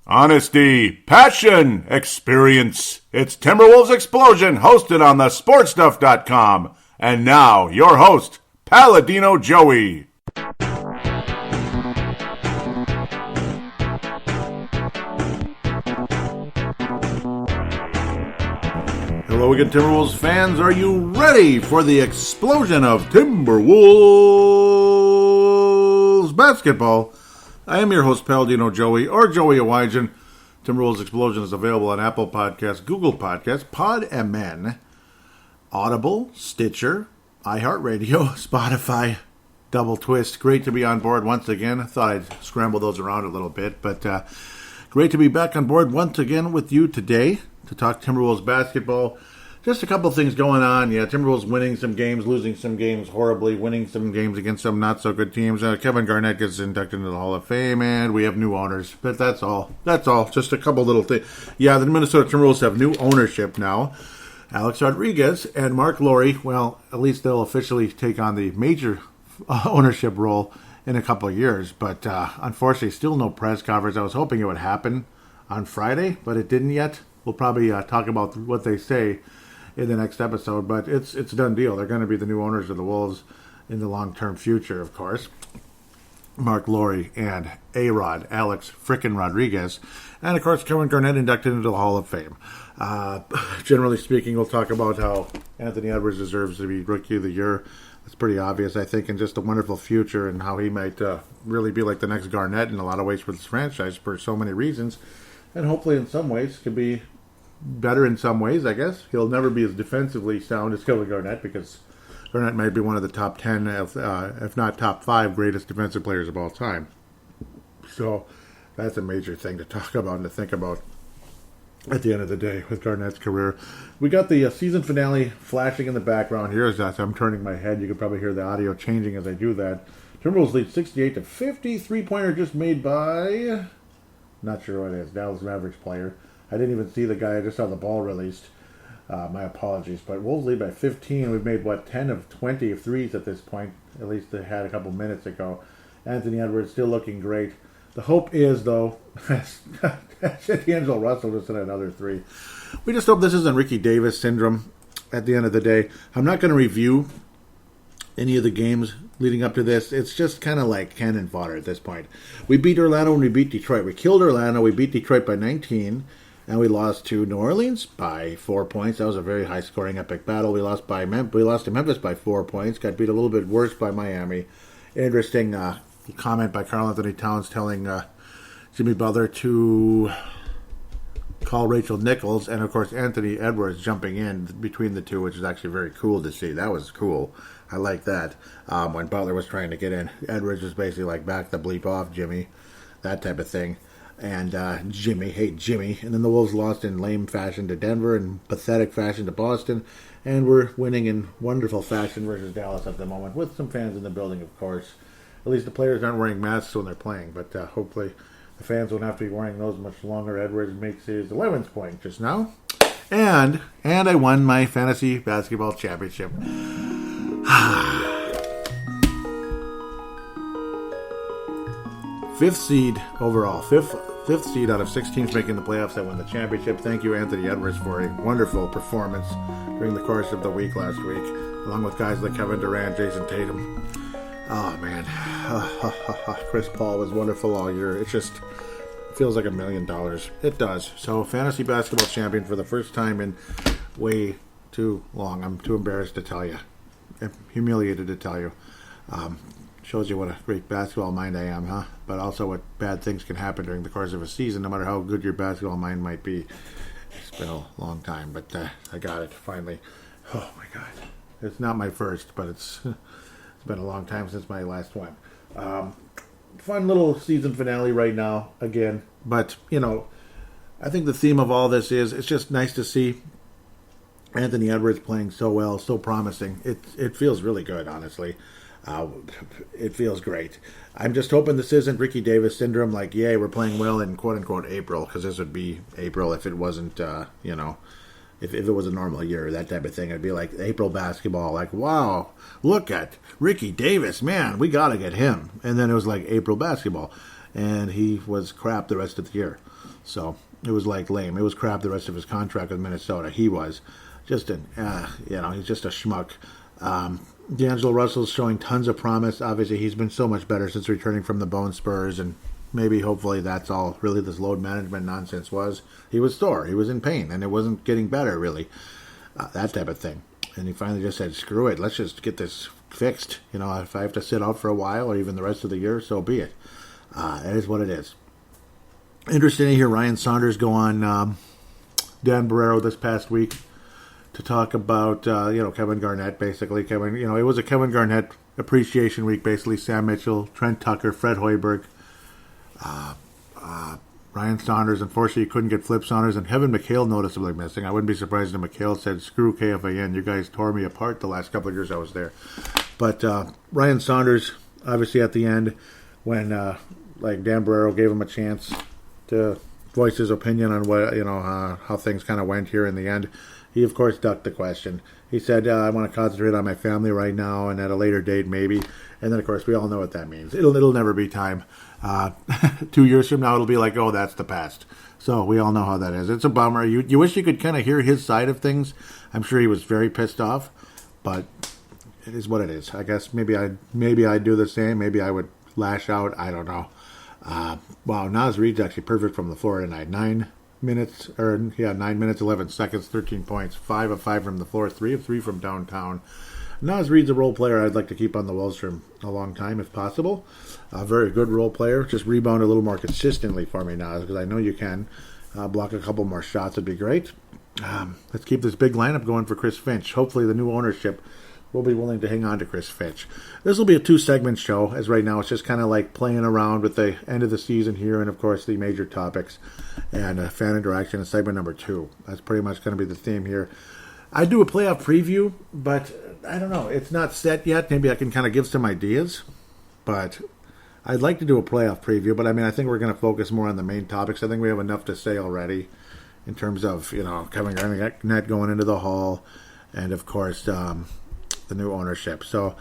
Honesty, passion, experience. It's Timberwolves Explosion, hosted on the sportstuff.com. And now, your host, Paladino Joey. Hello again, Timberwolves fans. Are you ready for the explosion of Timberwolves basketball? I am your host, Paladino Joey, or Joey Awajan. Timberwolves Explosion is available on Apple Podcasts, Google Podcasts, PodMN, Audible, Stitcher, iHeartRadio, Spotify, Double Twist. Great to be on board once again. I thought I'd scramble those around a little bit, but great to be back on board once again with you today to talk Timberwolves basketball. Just a couple things going on. Yeah, Timberwolves winning some games, losing some games horribly, winning some games against some not-so-good teams. Kevin Garnett gets inducted into the Hall of Fame, and we have new owners. But that's all. That's all. Just a couple little things. Yeah, the Minnesota Timberwolves have new ownership now. Alex Rodriguez and Mark Lowry, well, at least they'll officially take on the major ownership role in a couple of years. But unfortunately, still no press conference. I was hoping it would happen on Friday, but it didn't yet. We'll probably talk about what they say in the next episode, but it's a done deal. They're going to be the new owners of the Wolves in the long-term future, of course. Mark Lowry and A-Rod, Alex frickin' Rodriguez, and of course Kevin Garnett inducted into the Hall of Fame. Generally speaking, we'll talk about how Anthony Edwards deserves to be Rookie of the Year. It's pretty obvious, I think, and just a wonderful future and how he might really be like the next Garnett in a lot of ways for this franchise for so many reasons, and hopefully in some ways could be better in some ways, I guess. He'll never be as defensively sound as Kevin Garnett, because Garnett might be one of the top 10, if not top 5 greatest defensive players of all time. So that's a major thing to talk about and to think about at the end of the day with Garnett's career. We got the season finale flashing in the background here as I'm turning my head. You can probably hear the audio changing as I do that. Timberwolves lead 68-50. Three-pointer just made by, not sure what it is, Dallas Mavericks player. I didn't even see the guy. I just saw the ball released. My apologies. But Wolves lead by 15. We've made, 10 of 20 of threes at this point. At least they had a couple minutes ago. Anthony Edwards still looking great. The hope is, though, D'Angelo Russell just hit another 3. We just hope this isn't Ricky Davis syndrome at the end of the day. I'm not going to review any of the games leading up to this. It's just kind of like cannon fodder at this point. We beat Orlando and we beat Detroit. We killed Orlando. We beat Detroit by 19. And we lost to New Orleans by 4 points. That was a very high-scoring, epic battle. We lost to Memphis by 4 points. Got beat a little bit worse by Miami. Interesting comment by Karl Anthony Towns telling Jimmy Butler to call Rachel Nichols. And, of course, Anthony Edwards jumping in between the two, which is actually very cool to see. That was cool. I like that. When Butler was trying to get in, Edwards was basically like, back the bleep off, Jimmy. That type of thing. And Jimmy. And then the Wolves lost in lame fashion to Denver and pathetic fashion to Boston. And we're winning in wonderful fashion versus Dallas at the moment, with some fans in the building, of course. At least the players aren't wearing masks when they're playing, but hopefully the fans won't have to be wearing those much longer. Edwards makes his 11th point just now. And I won my fantasy basketball championship. Fifth seed overall. Fifth seed out of 6 teams making the playoffs that won the championship. Thank you, Anthony Edwards, for a wonderful performance during the course of the week last week, along with guys like Kevin Durant, Jason Tatum. Oh, man. Chris Paul was wonderful all year. It just feels like $1 million. It does. So, fantasy basketball champion for the first time in way too long. I'm too embarrassed to tell you. I'm humiliated to tell you. Shows you what a great basketball mind I am, huh? But also what bad things can happen during the course of a season, no matter how good your basketball mind might be. It's been a long time, but I got it, finally. Oh, my God. It's not my first, but it's been a long time since my last one. Fun little season finale right now, again. But, I think the theme of all this is, it's just nice to see Anthony Edwards playing so well, so promising. It feels really good, honestly. It feels great. I'm just hoping this isn't Ricky Davis syndrome, like, yay, we're playing well in quote-unquote April, because this would be April if it wasn't, if it was a normal year, that type of thing. It'd be like April basketball, like, wow, look at Ricky Davis, man, we got to get him. And then it was like April basketball, and he was crap the rest of the year. So it was like lame. It was crap the rest of his contract with Minnesota. He was just he's just a schmuck. D'Angelo Russell's showing tons of promise. Obviously, he's been so much better since returning from the bone spurs, and maybe, hopefully, that's all really this load management nonsense was. He was sore. He was in pain, and it wasn't getting better, really. That type of thing. And he finally just said, screw it. Let's just get this fixed. If I have to sit out for a while or even the rest of the year, so be it. It is what it is. Interesting to hear Ryan Saunders go on Dan Barrero this past week to talk about, Kevin Garnett, basically. It was a Kevin Garnett appreciation week, basically. Sam Mitchell, Trent Tucker, Fred Hoiberg, Ryan Saunders. Unfortunately, he couldn't get Flip Saunders, and Kevin McHale noticeably missing. I wouldn't be surprised if McHale said, screw KFAN, you guys tore me apart the last couple of years I was there. But Ryan Saunders, obviously at the end, when Dan Barrero gave him a chance to voice his opinion on what how things kind of went here in the end, he of course ducked the question. He said, I want to concentrate on my family right now, and at a later date maybe. And then of course we all know what that means. It'll never be time. 2 years from now it'll be like, oh, that's the past. So we all know how that is. It's a bummer. You wish you could kind of hear his side of things. I'm sure he was very pissed off, but it is what it is. I guess maybe I'd do the same. Maybe I would lash out. I don't know. Wow, Naz Reid's actually perfect from the floor tonight. 9 minutes, 11 seconds, 13 points, 5 of 5 from the floor, 3 of 3 from downtown. Naz Reid's a role player I'd like to keep on the Wells for a long time if possible. A very good role player. Just rebound a little more consistently for me, Naz, because I know you can. Block a couple more shots would be great. Let's keep this big lineup going for Chris Finch. Hopefully the new ownership will be willing to hang on to Chris Finch. This will be a 2-segment show, as right now it's just kind of like playing around with the end of the season here, and of course the major topics and fan interaction in segment number 2. That's pretty much going to be the theme here. I do a playoff preview, but I don't know. It's not set yet. Maybe I can kind of give some ideas, but I'd like to do a playoff preview. But I think we're going to focus more on the main topics. I think we have enough to say already in terms of Kevin Garnett going into the Hall, and of course the new ownership. So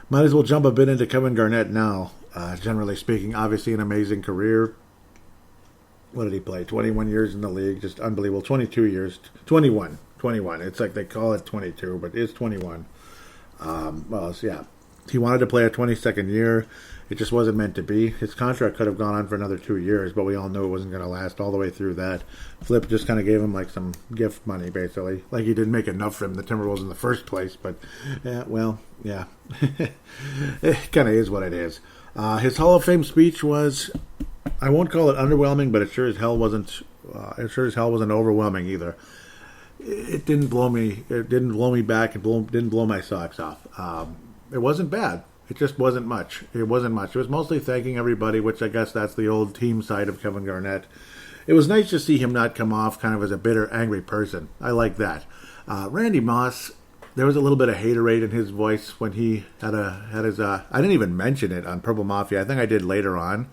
might as well jump a bit into Kevin Garnett now. Generally speaking, obviously an amazing career. What did he play? 21 years in the league. Just unbelievable. 22 years. 21. It's like they call it 22, but it's 21. He wanted to play a 22nd year. It just wasn't meant to be. His contract could have gone on for another 2 years, but we all knew it wasn't going to last all the way through that. Flip just kind of gave him like some gift money, basically. Like he didn't make enough for him, the Timberwolves, in the first place. But, it kind of is what it is. His Hall of Fame speech was, I won't call it underwhelming, but it sure as hell wasn't overwhelming either. It didn't blow me. It didn't blow me back. Didn't blow my socks off. It wasn't bad. It just wasn't much. It was mostly thanking everybody, which I guess that's the old team side of Kevin Garnett. It was nice to see him not come off kind of as a bitter, angry person. I like that. Randy Moss, there was a little bit of haterade in his voice when he had his. I didn't even mention it on Purple Mafia. I think I did later on.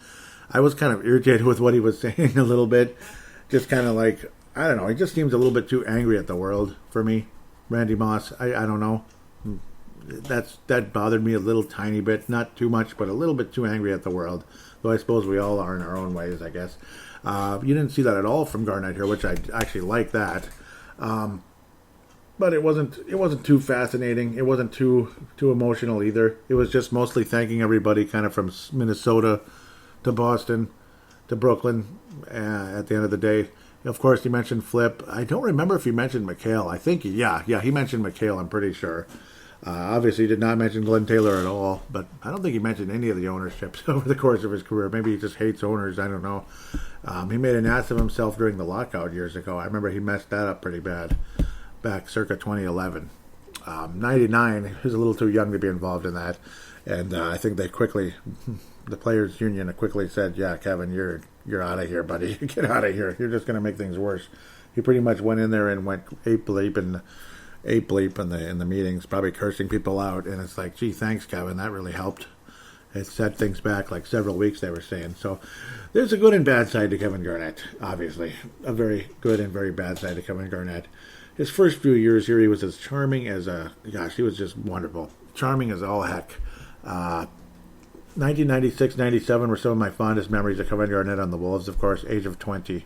I was kind of irritated with what he was saying a little bit. Just kind of like, I don't know. He just seems a little bit too angry at the world for me. Randy Moss, I don't know. That bothered me a little tiny bit. Not too much, but a little bit too angry at the world. Though I suppose we all are in our own ways, I guess. You didn't see that at all from Garnett here, which I actually like that. But it wasn't too fascinating. It wasn't too emotional either. It was just mostly thanking everybody, kind of from Minnesota to Boston to Brooklyn. At the end of the day, of course, he mentioned Flip. I don't remember if he mentioned McHale. I think he mentioned McHale. I'm pretty sure. Obviously, he did not mention Glenn Taylor at all, but I don't think he mentioned any of the ownerships over the course of his career. Maybe he just hates owners. I don't know. He made an ass of himself during the lockout years ago. I remember he messed that up pretty bad back circa 2011. 99, he was a little too young to be involved in that, and I think the players' union quickly said, yeah, Kevin, you're out of here, buddy. Get out of here. You're just going to make things worse. He pretty much went in there and went ape bleep in the meetings, probably cursing people out, and it's like, gee, thanks, Kevin, that really helped. It set things back like several weeks, they were saying. So there's a good and bad side to Kevin Garnett, obviously. A very good and very bad side to Kevin Garnett. His first few years here, he was as charming as he was just wonderful. Charming as all heck. 1996-97 were some of my fondest memories of Kevin Garnett on the Wolves, of course, age of 20.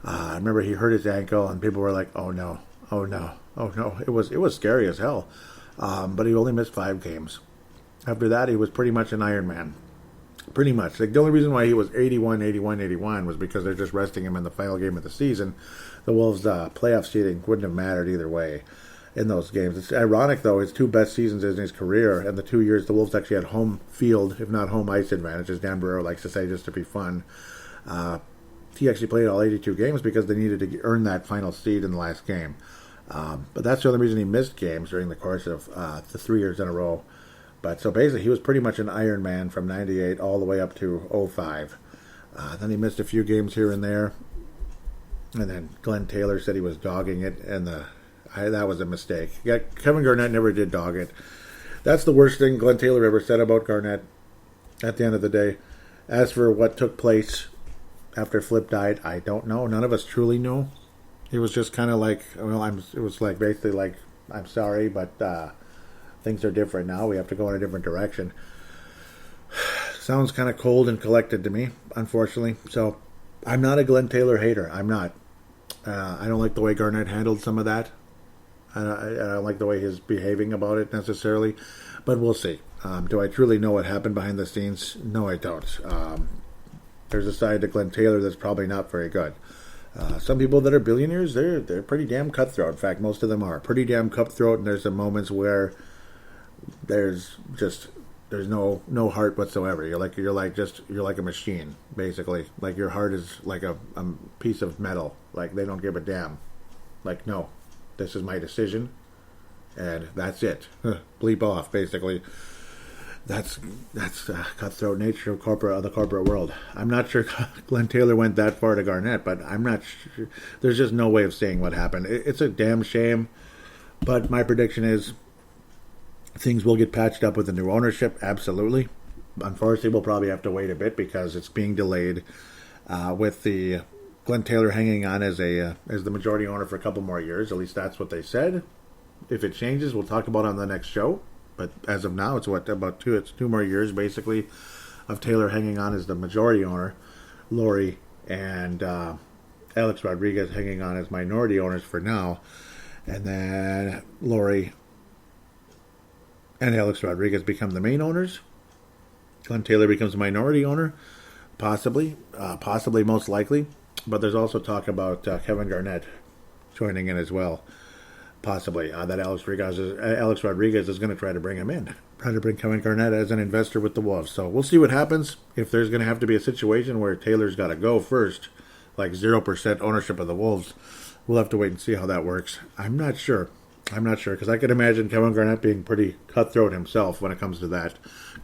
I remember he hurt his ankle, and people were like, oh no, oh no, oh no. It was scary as hell. But he only missed 5 games. After that, he was pretty much an Iron Man. Pretty much. Like, the only reason why he was 81 was because they're just resting him in the final game of the season. The Wolves' playoff seeding wouldn't have mattered either way in those games. It's ironic, though, his 2 best seasons in his career, and the 2 years the Wolves actually had home field, if not home ice advantage, as Dan Barreiro likes to say, just to be fun. He actually played all 82 games because they needed to earn that final seed in the last game. But that's the only reason he missed games during the course of the 3 years in a row. But so basically, he was pretty much an Iron Man from 98 all the way up to 05. Then he missed a few games here and there. And then Glenn Taylor said he was dogging it, and that was a mistake. Yeah, Kevin Garnett never did dog it. That's the worst thing Glenn Taylor ever said about Garnett at the end of the day. As for what took place after Flip died, I don't know. None of us truly knew. It was just kind of like, well, it was like basically like, I'm sorry, but things are different now. We have to go in a different direction. Sounds kind of cold and collected to me, unfortunately. So I'm not a Glenn Taylor hater. I'm not. I don't like the way Garnett handled some of that. I don't like the way he's behaving about it necessarily. But we'll see. Do I truly know what happened behind the scenes? No, I don't. There's a side to Glenn Taylor that's probably not very good. Some people that are billionaires, they're pretty damn cutthroat. In fact, most of them are pretty damn cutthroat, and there's some moments where there's no heart whatsoever. You're like a machine, basically. Like, your heart is like a piece of metal. Like, they don't give a damn. Like, no, this is my decision, and that's it. Bleep off, basically. That's cutthroat nature of the corporate world. I'm not sure Glenn Taylor went that far to Garnett, but I'm not sure. There's just no way of saying what happened. It's a damn shame, but my prediction is things will get patched up with the new ownership, absolutely. Unfortunately, we'll probably have to wait a bit because it's being delayed with the Glenn Taylor hanging on as the majority owner for a couple more years. At least that's what they said. If it changes, we'll talk about it on the next show. But as of now, it's about 2 more years, basically, of Taylor hanging on as the majority owner. Lori and Alex Rodriguez hanging on as minority owners for now. And then Lori and Alex Rodriguez become the main owners. Glenn Taylor becomes a minority owner, possibly most likely. But there's also talk about Kevin Garnett joining in as well. Possibly that Alex Rodriguez is going to try to bring him in. Try to bring Kevin Garnett as an investor with the Wolves. So we'll see what happens. If there's going to have to be a situation where Taylor's got to go first, like 0% ownership of the Wolves, we'll have to wait and see how that works. I'm not sure because I could imagine Kevin Garnett being pretty cutthroat himself when it comes to that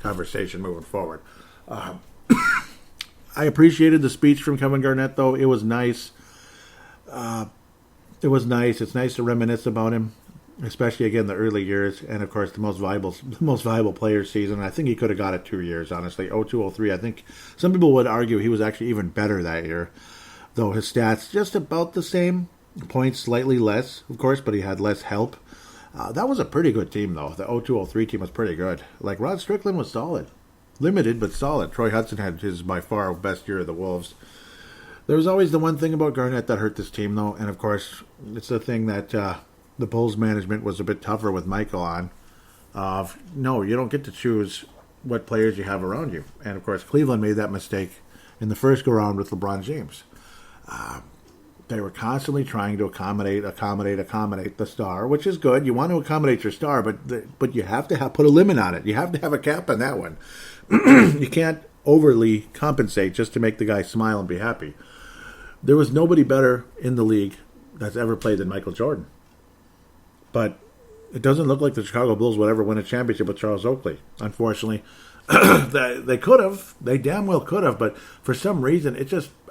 conversation moving forward. I appreciated the speech from Kevin Garnett, though. It was nice. It's nice to reminisce about him, especially again the early years, and of course the most valuable player season. I think he could have got it 2 years, honestly. 02-03. I think some people would argue he was actually even better that year, though his stats just about the same, points slightly less, of course, but he had less help. That was a pretty good team, though. The 02-03 team was pretty good. Like, Rod Strickland was solid, limited but solid. Troy Hudson had his by far best year of the Wolves. There was always the one thing about Garnett that hurt this team, though, and of course, it's the thing that the Bulls management was a bit tougher with Michael on. No, you don't get to choose what players you have around you. And of course, Cleveland made that mistake in the first go-round with LeBron James. They were constantly trying to accommodate the star, which is good. You want to accommodate your star, but you have to put a limit on it. You have to have a cap on that one. You can't overly compensate just to make the guy smile and be happy. There was nobody better in the league that's ever played than Michael Jordan. But it doesn't look like the Chicago Bulls would ever win a championship with Charles Oakley, unfortunately. They could have. They damn well could have. But for some reason,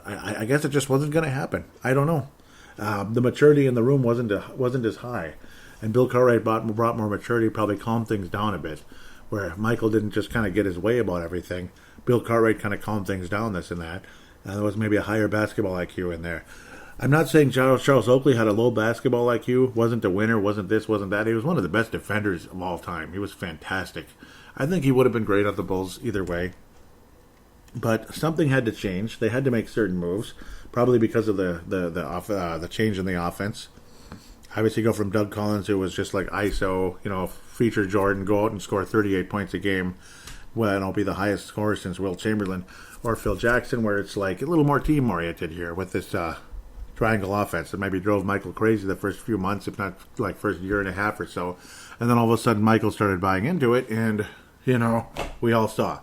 I guess it just wasn't going to happen. I don't know. The maturity in the room wasn't as high. And Bill Cartwright brought more maturity, probably calmed things down a bit, where Michael didn't just kind of get his way about everything. Bill Cartwright kind of calmed things down, this and that. There was maybe a higher basketball IQ in there. I'm not saying Charles Oakley had a low basketball IQ, wasn't a winner, wasn't this, wasn't that. He was one of the best defenders of all time. He was fantastic. I think he would have been great at the Bulls either way. But something had to change. They had to make certain moves, probably because of the change in the offense. Obviously, go from Doug Collins, who was just like ISO, feature Jordan, go out and score 38 points a game. Well, it'll be the highest scorer since Will Chamberlain or Phil Jackson, where it's like a little more team-oriented here with this triangle offense that maybe drove Michael crazy the first few months, if not like first year and a half or so. And then all of a sudden, Michael started buying into it, and, we all saw.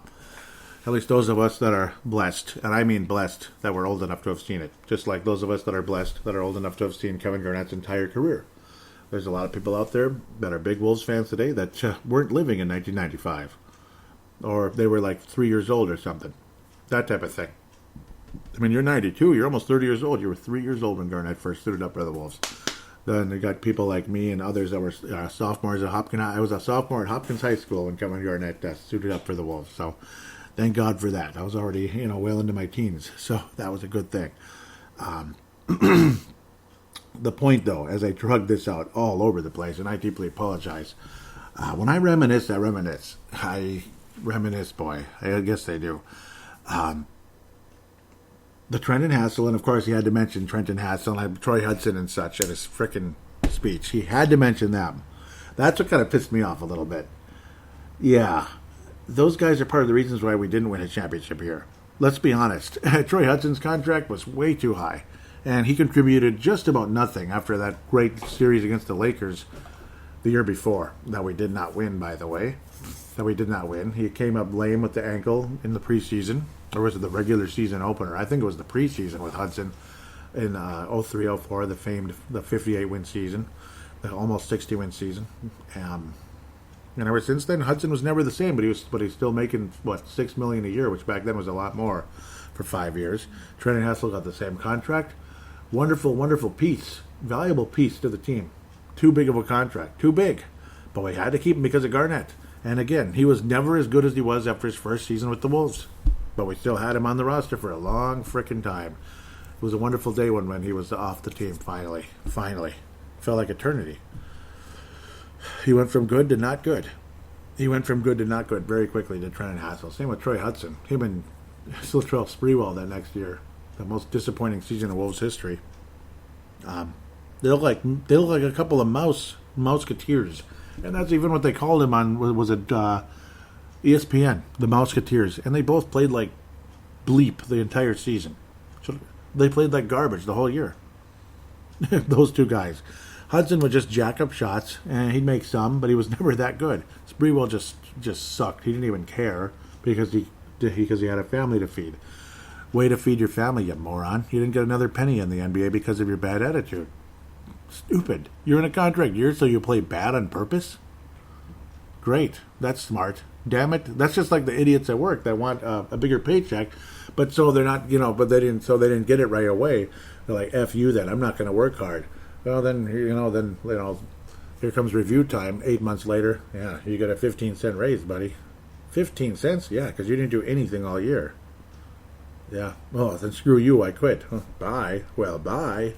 At least those of us that are blessed, and I mean blessed, that we're old enough to have seen it. Just like those of us that are blessed, that are old enough to have seen Kevin Garnett's entire career. There's a lot of people out there that are big Wolves fans today that weren't living in 1995. Or they were like 3 years old or something. That type of thing. I mean, you're 92, you're almost 30 years old. You were 3 years old when Garnett first suited up for the Wolves. Then you got people like me and others that were sophomores at Hopkins. I was a sophomore at Hopkins High School when Kevin Garnett suited up for the Wolves. So thank God for that. I was already, well into my teens. So that was a good thing. The point, though, as I drug this out all over the place, and I deeply apologize, when I reminisce, I reminisce. I reminisce, boy. I guess they do. The Trenton Hassel, and of course he had to mention Trenton Hassel and Troy Hudson and such at his frickin' speech. He had to mention them. That's what kind of pissed me off a little bit. Yeah, those guys are part of the reasons why we didn't win a championship here. Let's be honest. Troy Hudson's contract was way too high, and he contributed just about nothing after that great series against the Lakers the year before, that we did not win, by the way. That we did not win. He came up lame with the ankle in the preseason, or was it the regular season opener? I think it was the preseason with Hudson in 03-04, the 58-win season, the almost 60-win season. And ever since then, Hudson was never the same, but he's still making, $6 million a year, which back then was a lot more for 5 years. Trenton Hassel got the same contract. Wonderful, wonderful piece. Valuable piece to the team. Too big of a contract. Too big. But we had to keep him because of Garnett. And again, he was never as good as he was after his first season with the Wolves. But we still had him on the roster for a long frickin' time. It was a wonderful day when he was off the team, finally. Finally. Felt like eternity. He went from good to not good. He went from good to not good very quickly to Trenton Hassel. Same with Troy Hudson. Him and Latrell Sprewell that next year. The most disappointing season in Wolves history. They look like a couple of Mouseketeers. And that's even what they called him on, was it ESPN, the Mouseketeers. And they both played like bleep the entire season. So they played like garbage the whole year. Those two guys. Hudson would just jack up shots, and he'd make some, but he was never that good. Sprewell just sucked. He didn't even care because he had a family to feed. Way to feed your family, you moron. You didn't get another penny in the NBA because of your bad attitude. Stupid. You're in a contract year, so you play bad on purpose? Great. That's smart. Damn it. That's just like the idiots at work that want a bigger paycheck, but so they're not, they didn't get it right away. They're like, F you then. I'm not going to work hard. Well, then here comes review time 8 months later. Yeah, you get a 15-cent raise, buddy. 15 cents? Yeah, because you didn't do anything all year. Yeah. Oh, then screw you. I quit. Bye. Well, bye.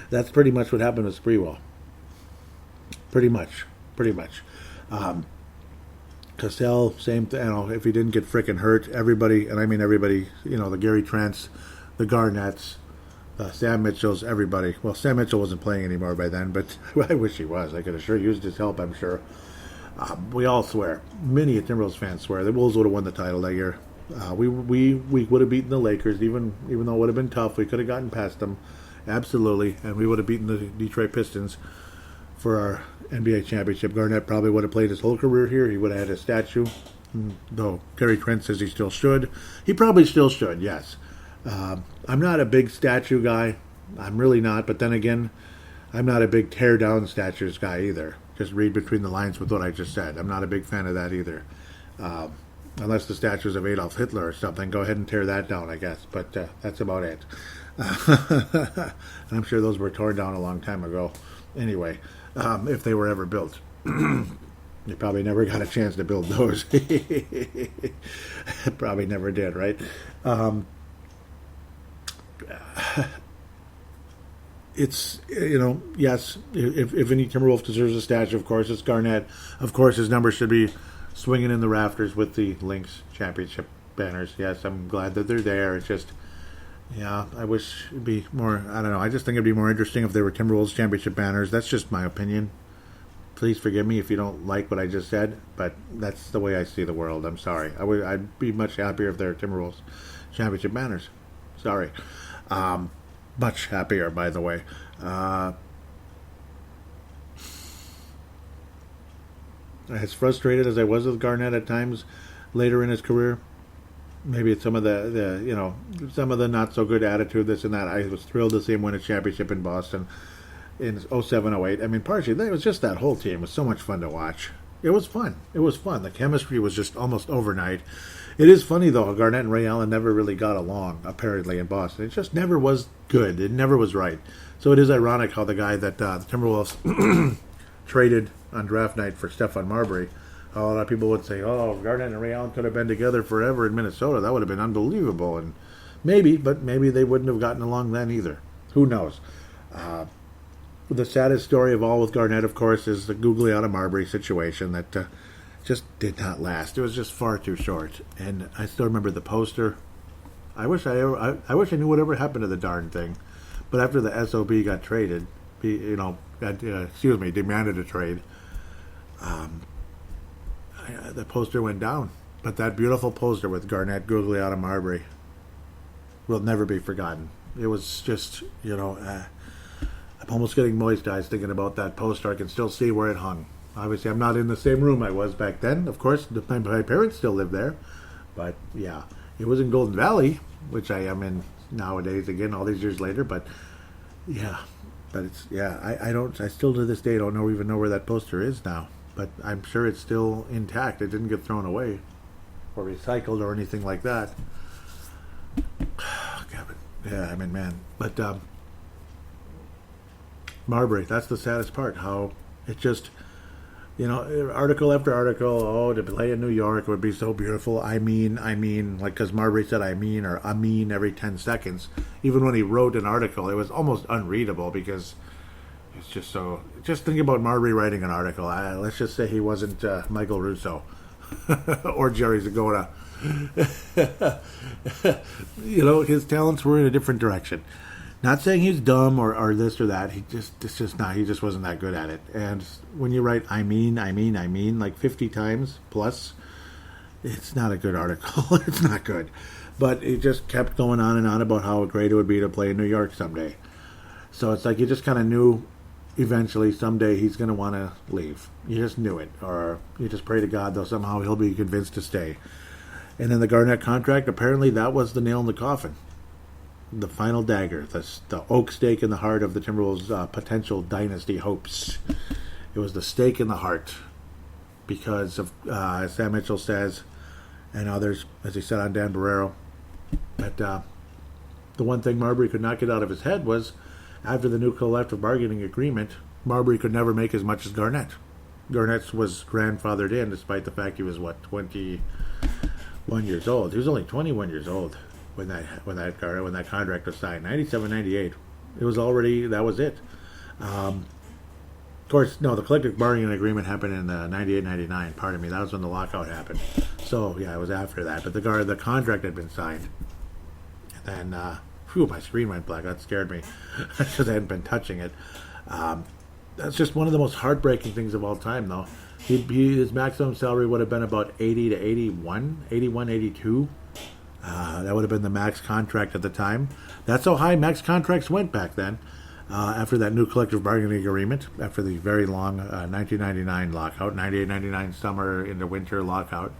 That's pretty much what happened with Sprewell. Pretty much. Cassell, same thing. If he didn't get frickin' hurt, everybody, and I mean everybody, the Gary Trents, the Garnetts, Sam Mitchell's, everybody. Well, Sam Mitchell wasn't playing anymore by then, but I wish he was. I could have sure used his help, I'm sure. We all swear. Many Timberwolves fans swear the Wolves would have won the title that year. We would have beaten the Lakers, even though it would have been tough. We could have gotten past them, absolutely, and we would have beaten the Detroit Pistons for our NBA championship. Garnett probably would have played his whole career here. He would have had a statue, though Gary Trent says he still should. He probably still should, yes. I'm not a big statue guy. I'm really not, but then again, I'm not a big tear-down statues guy either. Just read between the lines with what I just said. I'm not a big fan of that either. Unless the statues of Adolf Hitler or something, go ahead and tear that down, I guess. But that's about it. I'm sure those were torn down a long time ago. Anyway, if they were ever built. You probably never got a chance to build those. Probably never did, right? It's, yes, if any Timberwolf deserves a statue, of course, it's Garnett. Of course, his number should be swinging in the rafters with the Lynx championship banners. Yes, I'm glad that they're there. It's just, yeah, I wish it'd be more, I don't know, I just think it'd be more interesting if they were Timberwolves championship banners. That's just my opinion. Please forgive me if you don't like what I just said, but that's the way I see the world. I'm sorry. I'd be much happier if they were Timberwolves championship banners. Sorry. Much happier, by the way. As frustrated as I was with Garnett at times later in his career, maybe it's some of some of the not so good attitude, this and that. I was thrilled to see him win a championship in Boston in 07-08. I mean, partially, it was just that whole team. It was so much fun to watch. It was fun. It was fun. The chemistry was just almost overnight. It is funny, though, Garnett and Ray Allen never really got along, apparently, in Boston. It just never was good. It never was right. So it is ironic how the guy that the Timberwolves traded on draft night for Stephon Marbury, a lot of people would say, oh, Garnett and Ray Allen could have been together forever in Minnesota. That would have been unbelievable. And maybe they wouldn't have gotten along then either. Who knows? The saddest story of all with Garnett, of course, is the Gugliotta-Marbury situation that just did not last. It was just far too short. And I still remember the poster. I wish I knew whatever happened to the darn thing. But after the SOB got traded, demanded a trade, the poster went down. But that beautiful poster with Garnett, Gugliotta-Marbury will never be forgotten. It was just, I'm almost getting moist eyes thinking about that poster. I can still see where it hung. Obviously, I'm not in the same room I was back then. Of course, my parents still live there. But, yeah, it was in Golden Valley, which I am in nowadays again, all these years later. But, yeah, I still to this day don't even know where that poster is now. But I'm sure it's still intact. It didn't get thrown away or recycled or anything like that. Yeah, I mean, man. But Marbury, that's the saddest part. How it just, article after article, oh, to play in New York would be so beautiful. I mean, like, because Marbury said I mean every 10 seconds. Even when he wrote an article, it was almost unreadable because it's just so. Just think about Marbury writing an article. Let's just say he wasn't Michael Russo or Jerry Zagona. His talents were in a different direction. Not saying he's dumb or this or that. He just wasn't that good at it. And when you write I mean like 50 times plus, it's not a good article. It's not good. But it just kept going on and on about how great it would be to play in New York someday. So it's like you just kind of knew eventually someday he's going to want to leave. You just knew it. Or you just pray to God, though, somehow he'll be convinced to stay. And then the Garnett contract, apparently that was the nail in the coffin. The final dagger, the oak stake in the heart of the Timberwolves' potential dynasty hopes. It was the stake in the heart because of, as Sam Mitchell says, and others, as he said on Dan Barrero, that the one thing Marbury could not get out of his head was after the new collective bargaining agreement, Marbury could never make as much as Garnett. Garnett was grandfathered in despite the fact he was, 21 years old. He was only 21 years old when that contract was signed, 97, 98. It was already, that was it. Of course, no, the collective bargaining agreement happened in 98, 99. Pardon me, that was when the lockout happened. So yeah, it was after that. But the contract had been signed. And then, my screen went black. That scared me because I hadn't been touching it. That's just one of the most heartbreaking things of all time, though. His maximum salary would have been about 80 to 81, 82. That would have been the max contract at the time. That's how high max contracts went back then. After that new collective bargaining agreement, after the very long 1999 lockout, 98-99 summer into winter lockout,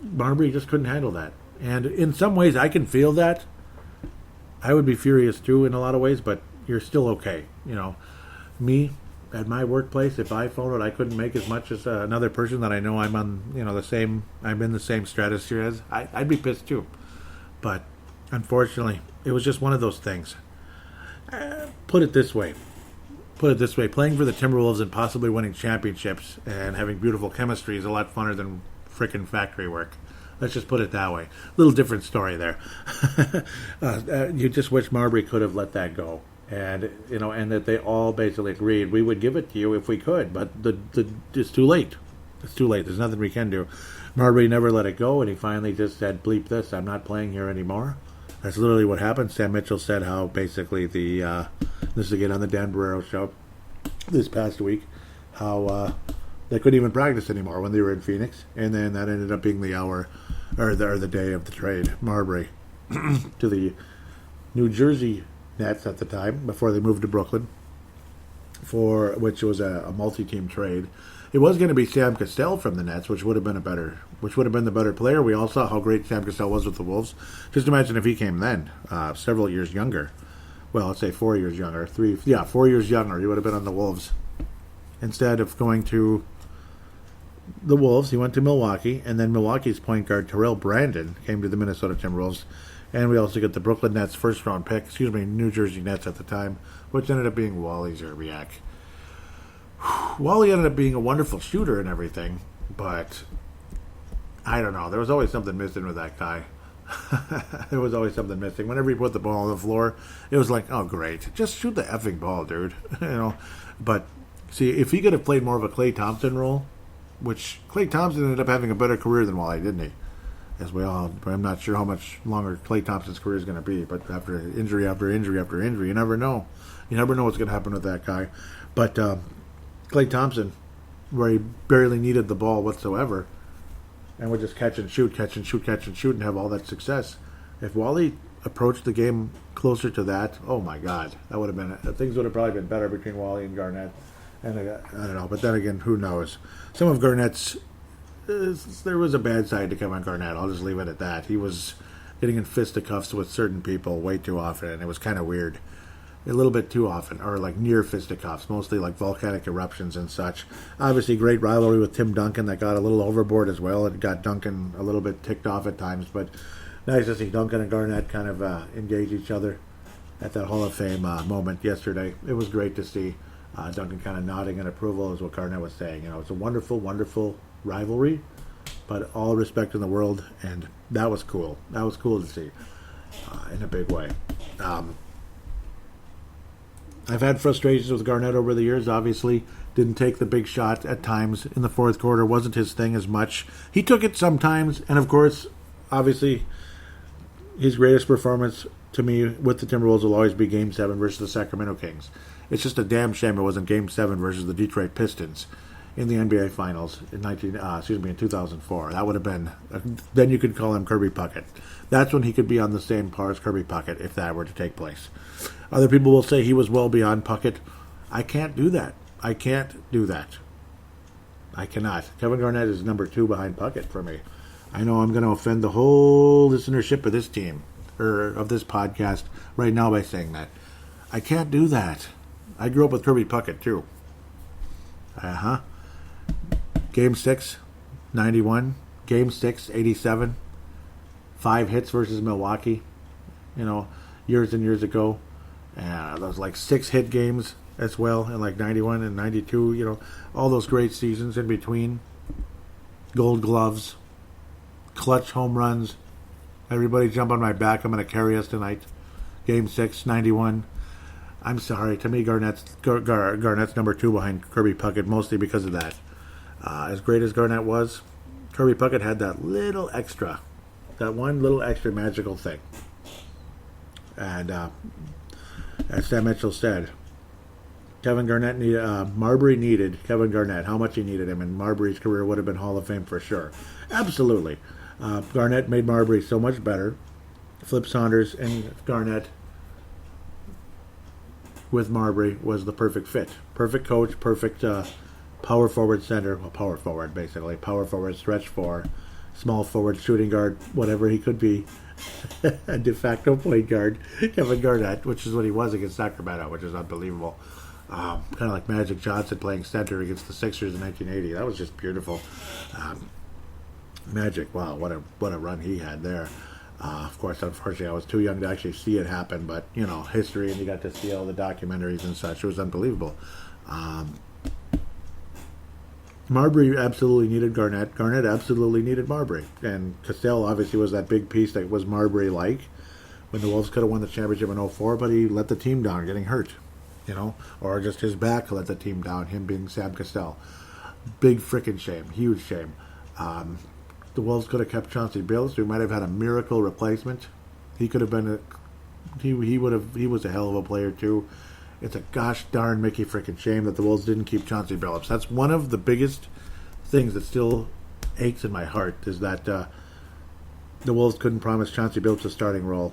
Marbury just couldn't handle that. And in some ways, I can feel that. I would be furious too in a lot of ways, but you're still okay. Me, at my workplace, if I found out I couldn't make as much as another person that I know I'm on, I'm in the same stratosphere as, I'd be pissed too. But unfortunately, it was just one of those things. Put it this way, playing for the Timberwolves and possibly winning championships and having beautiful chemistry is a lot funner than frickin' factory work. Let's just put it that way. Little different story there. You just wish Marbury could have let that go. And and that they all basically agreed we would give it to you if we could, but it's too late. It's too late. There's nothing we can do. Marbury never let it go, and he finally just said, bleep this, I'm not playing here anymore. That's literally what happened. Sam Mitchell said how basically this is again on the Dan Barrero show this past week, how they couldn't even practice anymore when they were in Phoenix, and then that ended up being the hour, or the day of the trade. Marbury to the New Jersey Nets at the time, before they moved to Brooklyn, for which was a multi-team trade. It was going to be Sam Cassell from the Nets, which would have been the better player. We all saw how great Sam Cassell was with the Wolves. Just imagine if he came then, several years younger. Well, let's say 4 years younger. 4 years younger. He would have been on the Wolves. Instead of going to the Wolves, he went to Milwaukee, and then Milwaukee's point guard Terrell Brandon came to the Minnesota Timberwolves, and we also get the Brooklyn Nets first-round pick, New Jersey Nets at the time, which ended up being Wally Szczerbiak. Wally ended up being a wonderful shooter and everything, but I don't know. There was always something missing with that guy. There was always something missing. Whenever he put the ball on the floor, it was like, oh, great. Just shoot the effing ball, dude. But, see, if he could have played more of a Klay Thompson role, which Klay Thompson ended up having a better career than Wally, didn't he? I'm not sure how much longer Klay Thompson's career is going to be, but after injury after injury after injury, you never know. You never know what's going to happen with that guy. But Klay Thompson, where he barely needed the ball whatsoever, and would just catch and shoot, and have all that success. If Wally approached the game closer to that, oh my God, that would have been, things would have probably been better between Wally and Garnett. And I don't know, but then again, who knows? Some of Garnett's, there was a bad side to Kevin Garnett. I'll just leave it at that. He was getting in fisticuffs with certain people way too often, and it was kind of weird. A little bit too often, or like near fisticuffs, mostly like volcanic eruptions and such. Obviously, great rivalry with Tim Duncan that got a little overboard as well. It got Duncan a little bit ticked off at times, but nice to see Duncan and Garnett kind of engage each other at that Hall of Fame moment yesterday. It was great to see Duncan kind of nodding in approval is what Garnett was saying. It's a wonderful, wonderful rivalry, but all respect in the world, and that was cool. That was cool to see in a big way. I've had frustrations with Garnett over the years, obviously. Didn't take the big shot at times in the fourth quarter. Wasn't his thing as much. He took it sometimes, and of course, obviously, his greatest performance to me with the Timberwolves will always be Game 7 versus the Sacramento Kings. It's just a damn shame it wasn't Game 7 versus the Detroit Pistons in the NBA Finals in 2004. That would have been, then you could call him Kirby Puckett. That's when he could be on the same par as Kirby Puckett if that were to take place. Other people will say he was well beyond Puckett. I can't do that. I cannot. Kevin Garnett is number 2 behind Puckett for me. I know I'm going to offend the whole listenership of this team, or of this podcast, right now by saying that. I can't do that. I grew up with Kirby Puckett, too. Game 6, 91. Game 6, 87. 5 hits versus Milwaukee, years and years ago. Those like 6 hit games as well, in like 91 and 92, all those great seasons in between. Gold gloves, clutch home runs. Everybody jump on my back. I'm going to carry us tonight. Game 6, 91. I'm sorry. To me, Garnett's number 2 behind Kirby Puckett, mostly because of that. As great as Garnett was, Kirby Puckett had that one little extra magical thing. And as Sam Mitchell said, Marbury needed Kevin Garnett. How much he needed him, and Marbury's career would have been Hall of Fame for sure. Absolutely. Garnett made Marbury so much better. Flip Saunders and Garnett with Marbury was the perfect fit. Perfect coach, perfect power forward center. Well, power forward, basically. Power forward, stretch 4, small forward, shooting guard, whatever he could be. A de facto point guard, Kevin Garnett, which is what he was against Sacramento, which is unbelievable. Kind of like Magic Johnson playing center against the Sixers in 1980. That was just beautiful. Magic, wow, what a run he had there. Of course, unfortunately, I was too young to actually see it happen, but, history, and you got to see all the documentaries and such. It was unbelievable. Marbury absolutely needed Garnett. Garnett absolutely needed Marbury. And Cassell obviously was that big piece that was Marbury-like when the Wolves could have won the championship in 2004, but he let the team down getting hurt, or just his back let the team down, him being Sam Cassell. Big freaking shame. Huge shame. The Wolves could have kept Chauncey Billups. We might have had a miracle replacement. He could have been he was a hell of a player too. It's a gosh darn Mickey freaking shame that the Wolves didn't keep Chauncey Billups. That's one of the biggest things that still aches in my heart, is that the Wolves couldn't promise Chauncey Billups a starting role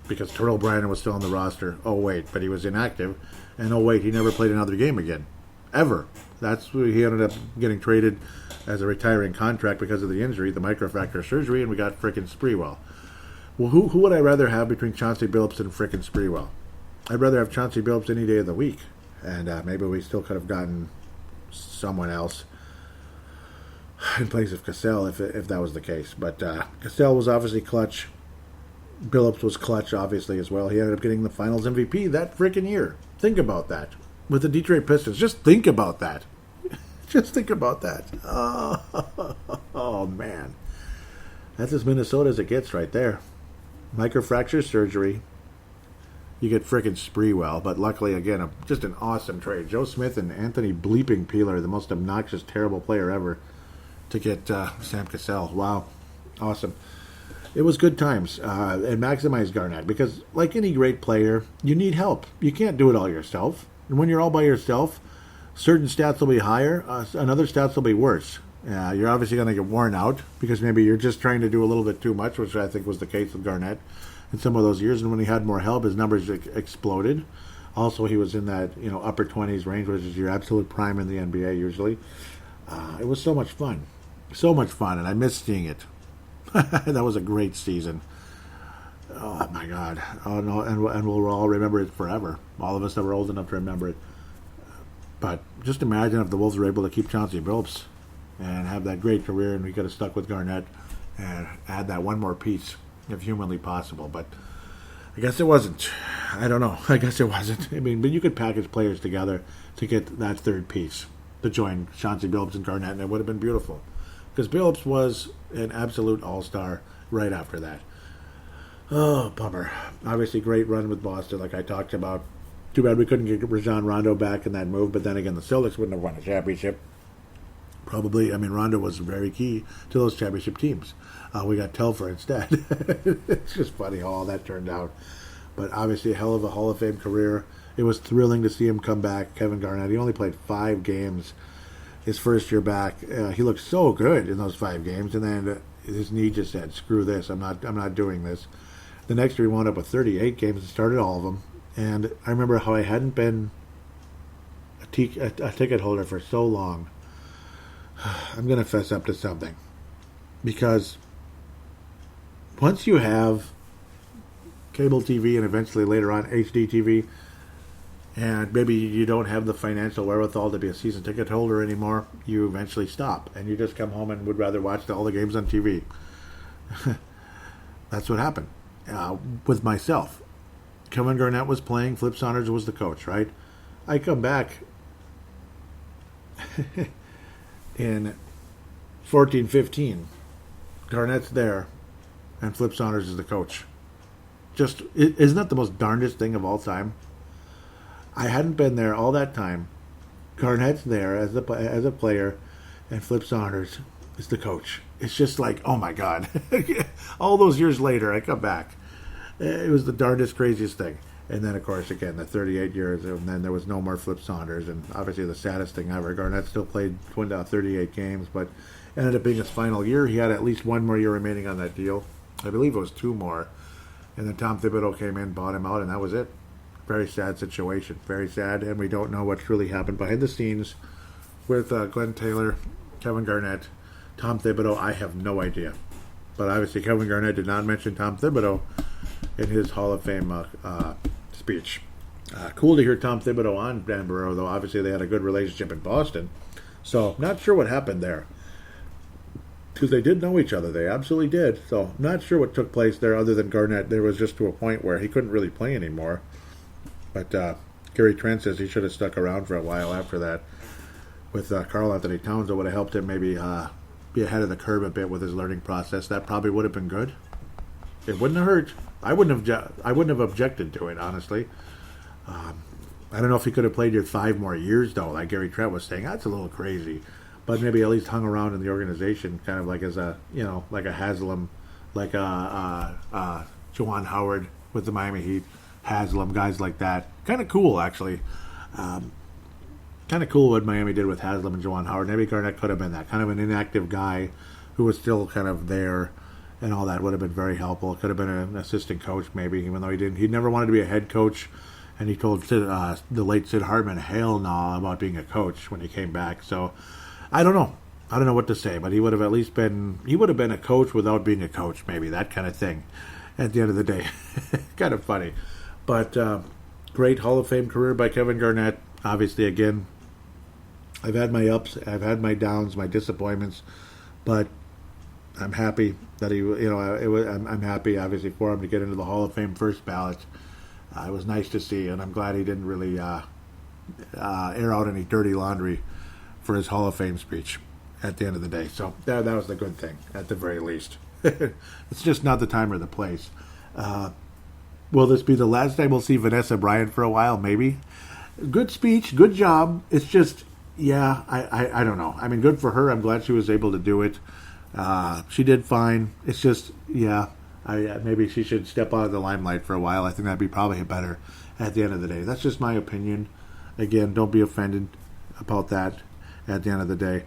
because Terrell Brandon was still on the roster. Oh wait, but he was inactive, and oh wait, he never played another game again, ever. That's where he ended up getting traded as a retiring contract because of the injury, the microfracture surgery, and we got frickin' Sprewell. Well, who would I rather have between Chauncey Billups and frickin' Sprewell? I'd rather have Chauncey Billups any day of the week, and maybe we still could have gotten someone else in place of Cassell if that was the case. But Cassell was obviously clutch. Billups was clutch, obviously, as well. He ended up getting the Finals MVP that freaking year. Think about that. With the Detroit Pistons. Just think about that. Just think about that. Oh, man. That's as Minnesota as it gets right there. Microfracture surgery. You get frickin' Sprewell, but luckily, again, just an awesome trade. Joe Smith and Anthony Bleeping Peeler, the most obnoxious, terrible player ever, to get Sam Cassell. Wow. Awesome. It was good times. And maximized Garnett, because like any great player, you need help. You can't do it all yourself. And when you're all by yourself, certain stats will be higher, and other stats will be worse. You're obviously going to get worn out because maybe you're just trying to do a little bit too much, which I think was the case with Garnett in some of those years. And when he had more help, his numbers exploded. Also, he was in that upper 20s range, which is your absolute prime in the NBA usually. It was so much fun. So much fun, and I miss seeing it. That was a great season. Oh, my God. Oh, no, and we'll all remember it forever. All of us that were old enough to remember it. But just imagine if the Wolves were able to keep Chauncey Billups and have that great career, and we could have stuck with Garnett and add that one more piece if humanly possible. But I guess it wasn't. I don't know. I guess it wasn't. I mean, but you could package players together to get that third piece to join Chauncey Billups and Garnett, and it would have been beautiful. Because Billups was an absolute all-star right after that. Oh, bummer. Obviously, great run with Boston, like I talked about. Too bad we couldn't get Rajon Rondo back in that move, but then again, the Celtics wouldn't have won a championship. Probably, I mean, Rondo was very key to those championship teams. We got Telfer instead. It's just funny how all that turned out. But obviously, a hell of a Hall of Fame career. It was thrilling to see him come back, Kevin Garnett. He only played 5 games his first year back. He looked so good in those 5 games, and then his knee just said, "Screw this! I'm not doing this." The next year, he wound up with 38 games and started all of them. And I remember how I hadn't been a ticket holder for so long. I'm going to fess up to something. Because once you have cable TV and eventually later on HD TV, and maybe you don't have the financial wherewithal to be a season ticket holder anymore, you eventually stop. And you just come home and would rather watch all the games on TV. That's what happened with myself. Kevin Garnett was playing. Flip Saunders was the coach, right? I come back in 14-15. Garnett's there, and Flip Saunders is the coach. Just, isn't that the most darndest thing of all time? I hadn't been there all that time. Garnett's there as a player, and Flip Saunders is the coach. It's just like, oh my God. All those years later, I come back. It was the darndest, craziest thing. And then, of course, again, the 38 years, and then there was no more Flip Saunders, and obviously the saddest thing ever. Garnett still played 38 games, but ended up being his final year. He had at least one more year remaining on that deal. I believe it was 2 more. And then Tom Thibodeau came in, bought him out, and that was it. Very sad situation. Very sad, and we don't know what truly happened behind the scenes with Glenn Taylor, Kevin Garnett, Tom Thibodeau. I have no idea. But obviously Kevin Garnett did not mention Tom Thibodeau in his Hall of Fame speech. Cool to hear Tom Thibodeau on Dan Barreiro, though. Obviously they had a good relationship in Boston. So, not sure what happened there. Because they did know each other. They absolutely did. So, not sure what took place there other than Garnett. There was just to a point where he couldn't really play anymore. But Gary Trent says he should have stuck around for a while after that. With Karl Anthony Towns, it would have helped him maybe be ahead of the curve a bit with his learning process. That probably would have been good. It wouldn't have hurt. I wouldn't have objected to it, honestly. I don't know if he could have played here 5 more years, though, like Gary Trent was saying. That's a little crazy. But maybe at least hung around in the organization, kind of like as a, like a Haslam, like a Juwan Howard with the Miami Heat, Haslam, guys like that. Kind of cool, actually. Kind of cool what Miami did with Haslam and Juwan Howard. Maybe Garnett could have been that. Kind of an inactive guy who was still kind of there, and all that would have been very helpful. Could have been an assistant coach, maybe, even though he didn't. He never wanted to be a head coach. And he told the late Sid Hartman, hell no, about being a coach when he came back. So, I don't know. I don't know what to say, but he would have at least been, a coach without being a coach, maybe, that kind of thing, at the end of the day. Kind of funny. But great Hall of Fame career by Kevin Garnett. Obviously, again, I've had my ups, I've had my downs, my disappointments, but I'm happy that I'm happy, obviously, for him to get into the Hall of Fame first ballot. It was nice to see, and I'm glad he didn't really air out any dirty laundry for his Hall of Fame speech at the end of the day. So that was the good thing, at the very least. It's just not the time or the place. Will this be the last time we'll see Vanessa Bryant for a while? Maybe. Good speech, good job. It's just, I don't know. I mean, good for her. I'm glad she was able to do it. She did fine. It's just, maybe she should step out of the limelight for a while. I think that'd be probably better at the end of the day. That's just my opinion. Again, don't be offended about that at the end of the day.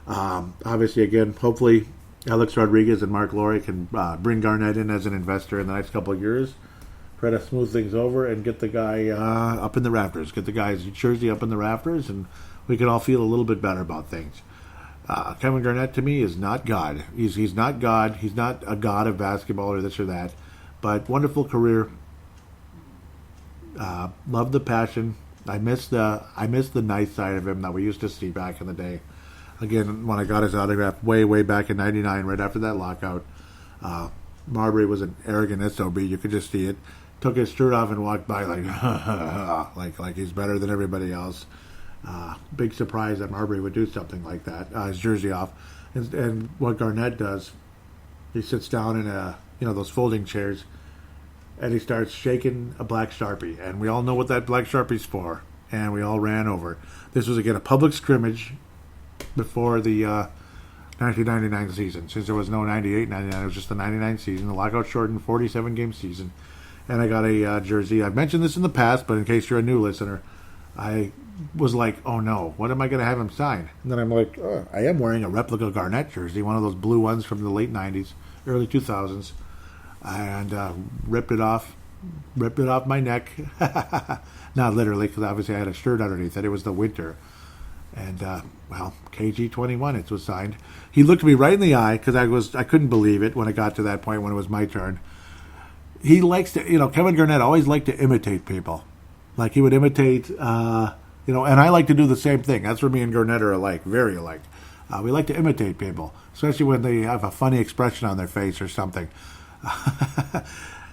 Obviously, again, hopefully Alex Rodriguez and Mark Laurie can bring Garnett in as an investor in the next couple of years. Try to smooth things over and get the guy up in the rafters. Get the guy's jersey up in the rafters, and we can all feel a little bit better about things. Kevin Garnett, to me, is not God. He's not God. He's not a god of basketball or this or that. But wonderful career. Love the passion. I miss the nice side of him that we used to see back in the day. Again, when I got his autograph way back in '99, right after that lockout, Marbury was an arrogant SOB. You could just see it. Took his shirt off and walked by like he's better than everybody else. Big surprise that Marbury would do something like that. His jersey off, and what Garnett does, he sits down in those folding chairs, and he starts shaking a black Sharpie, and we all know what that black Sharpie's for, and we all ran over. This was again a public scrimmage before the 1999 season, since there was no 98-99. It was just the 99 season, the lockout shortened 47-game season, and I got a jersey. I've mentioned this in the past, but in case you're a new listener, I was like, oh no, what am I going to have him sign? And then I'm like, oh, I am wearing a replica Garnett jersey, one of those blue ones from the late 90s, early 2000s, and ripped it off my neck. Not literally, because obviously I had a shirt underneath it. It was the winter. And, KG21, it was signed. He looked me right in the eye, because I couldn't believe it when it got to that point when it was my turn. He likes to, Kevin Garnett always liked to imitate people. Like, he would imitate, and I like to do the same thing. That's where me and Garnett are alike, very alike. We like to imitate people, especially when they have a funny expression on their face or something.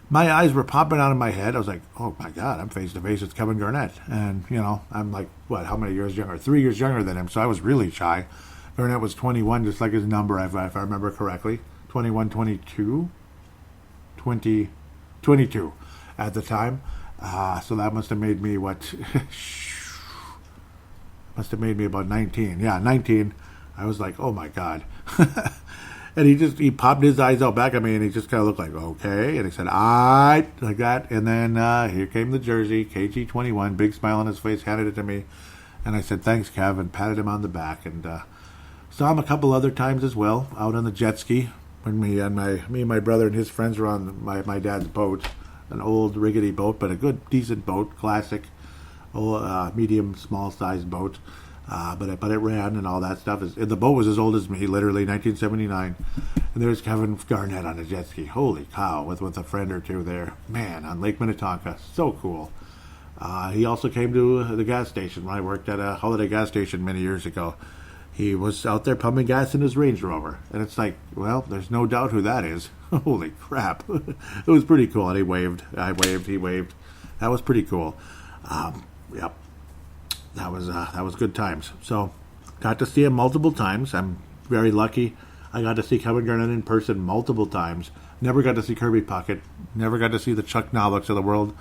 My eyes were popping out of my head. I was like, oh my God, I'm face to face with Kevin Garnett. And, I'm like, how many years younger? 3 years younger than him, so I was really shy. Garnett was 21, just like his number, if I remember correctly. 21, 22? 22 at the time. So that must have made me must have made me about 19. Yeah, 19. I was like, oh my God. And he popped his eyes out back at me, and he just kind of looked like, okay. And he said, all right, like that. And then here came the jersey, KG21, big smile on his face, handed it to me. And I said, thanks, Kev, and patted him on the back. And saw him a couple other times as well, out on the jet ski, when me and my brother and his friends were on my dad's boat, an old rickety boat, but a good, decent boat, classic, medium, small-sized boat. But it ran and all that stuff. The boat was as old as me, literally 1979. And there's Kevin Garnett on a jet ski. Holy cow, with a friend or two there. Man, on Lake Minnetonka. So cool. He also came to the gas station when I worked at a Holiday gas station many years ago. He was out there pumping gas in his Range Rover. And it's like, well, there's no doubt who that is. Holy crap. It was pretty cool. And he waved. I waved. He waved. That was pretty cool. Yep. That was good times. So, got to see him multiple times. I'm very lucky. I got to see Kevin Garnett in person multiple times. Never got to see Kirby Puckett. Never got to see the Chuck Novaks of the world.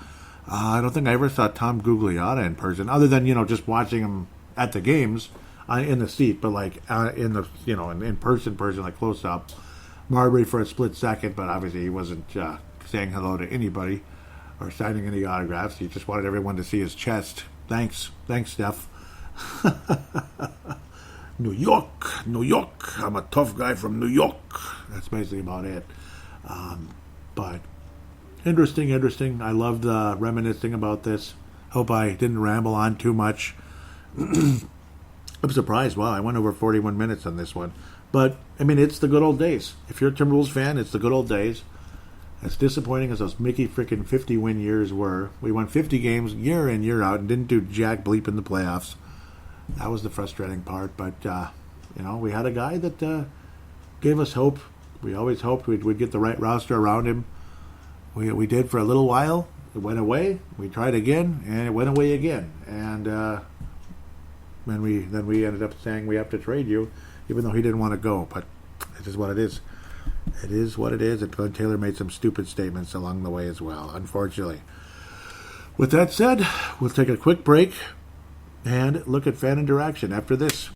I don't think I ever saw Tom Gugliotta in person, other than just watching him at the games in the seat, but like in the in person, like close up. Marbury for a split second, but obviously he wasn't saying hello to anybody or signing any autographs. He just wanted everyone to see his chest. Thanks, Steph. New York, New York. I'm a tough guy from New York. That's basically about it. But interesting. I loved reminiscing about this. Hope I didn't ramble on too much. I'm surprised. Wow, I went over 41 minutes on this one. But, I mean, it's the good old days. If you're a Timberwolves fan, it's the good old days. As disappointing as those Mickey freaking 50-win years were, we won 50 games year in, year out, and didn't do jack bleep in the playoffs. That was the frustrating part. But, we had a guy that gave us hope. We always hoped we'd get the right roster around him. We did for a little while. It went away. We tried again, and it went away again. And then we ended up saying we have to trade you, even though he didn't want to go. But it is what it is. It is what it is. And Glenn Taylor made some stupid statements along the way as well, unfortunately. With that said, we'll take a quick break and look at fan interaction after this.